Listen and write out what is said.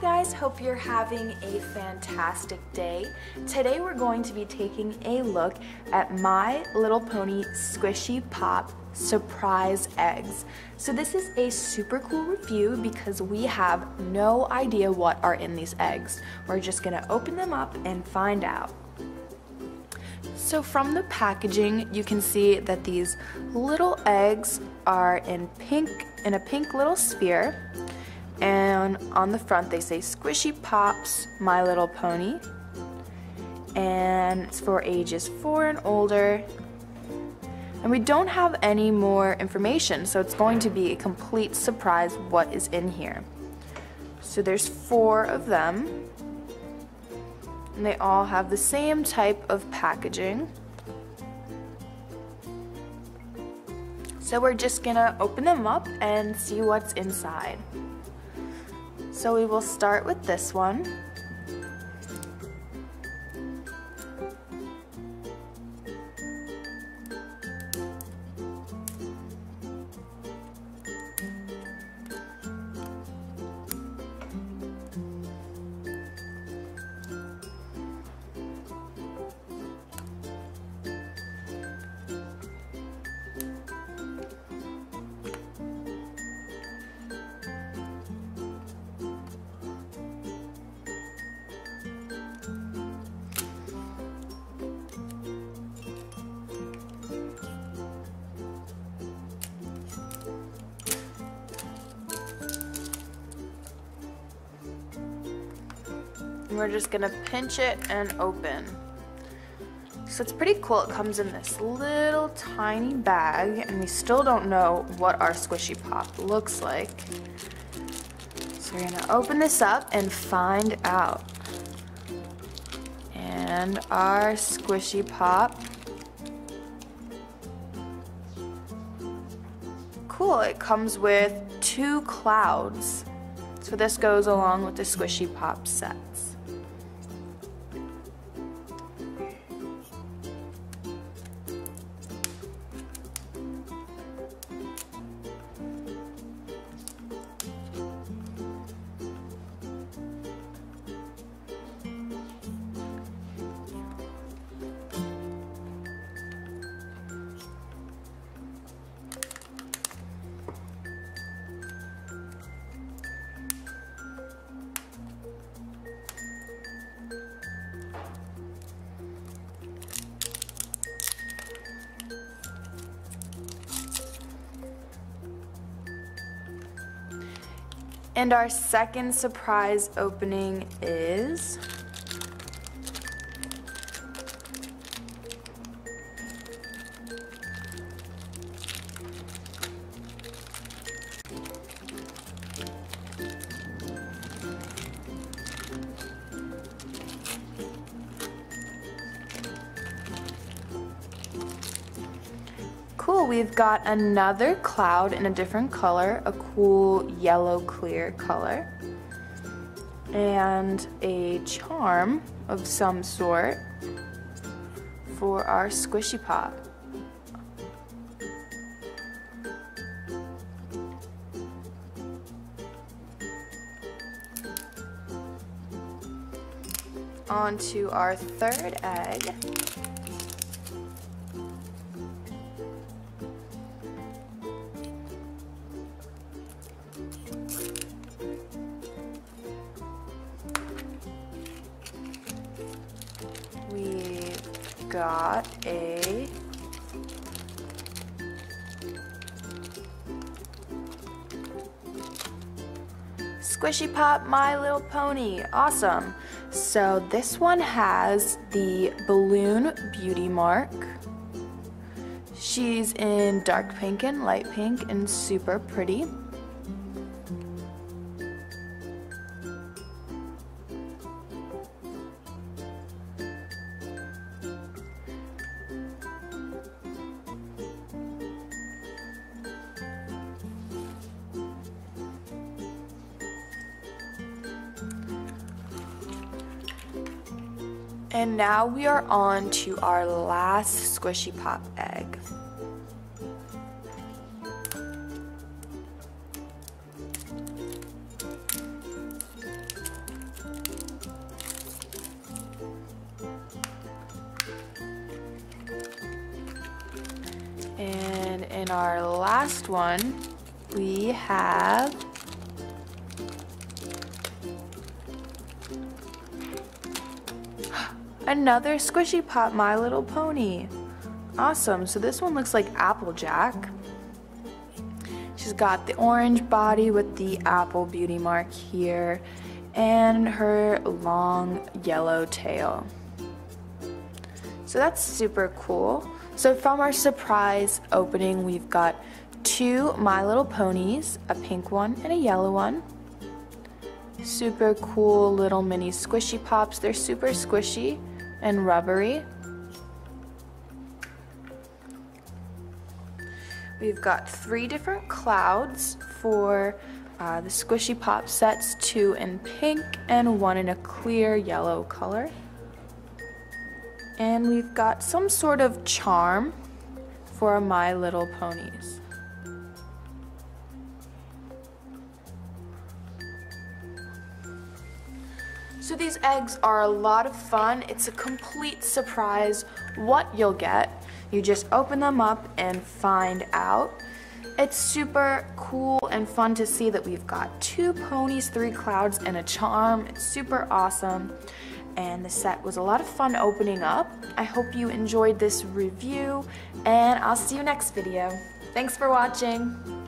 guys, hope you're having a fantastic day. Today we're going to be taking a look at My Little Pony Squishy Pop Surprise Eggs. So this is a super cool review because we have no idea what are in these eggs. We're just gonna open them up and find out. So from the packaging, you can see that these little eggs are in a pink little sphere. And on the front they say Squishy Pops My Little Pony, and it's for ages 4 and older. And we don't have any more information, so it's going to be a complete surprise what is in here. So there's 4 of them, and they all have the same type of packaging. So we're just gonna open them up and see what's inside. So we will start with this one. And we're just gonna pinch it and open. So it's pretty cool. It comes in this little tiny bag, and we still don't know what our Squishy Pop looks like. So we're gonna open this up and find out. And our Squishy Pop. Cool, it comes with 2 clouds. So this goes along with the Squishy Pop sets. And our second surprise opening is cool, we've got another cloud in a different color, a cool yellow clear color, and a charm of some sort for our Squishy Pop. On to our third egg. We've got a Squishy Pop My Little Pony. Awesome. So this one has the balloon beauty mark. She's in dark pink and light pink and super pretty. And now we are on to our last Squishy Pop egg. And in our last one, we have another Squishy Pop My Little Pony. Awesome, so this one looks like Applejack. She's got the orange body with the apple beauty mark here and her long yellow tail. So that's super cool. So from our surprise opening, we've got 2 My Little Ponies, a pink one and a yellow one. Super cool little mini Squishy Pops. They're super squishy and rubbery. We've got 3 different clouds for the Squishy Pop sets, 2 in pink and 1 in a clear yellow color. And we've got some sort of charm for My Little Ponies. So these eggs are a lot of fun. It's a complete surprise what you'll get. You just open them up and find out. It's super cool and fun to see that we've got 2 ponies, 3 clouds, and a charm. It's super awesome. And the set was a lot of fun opening up. I hope you enjoyed this review, and I'll see you next video. Thanks for watching.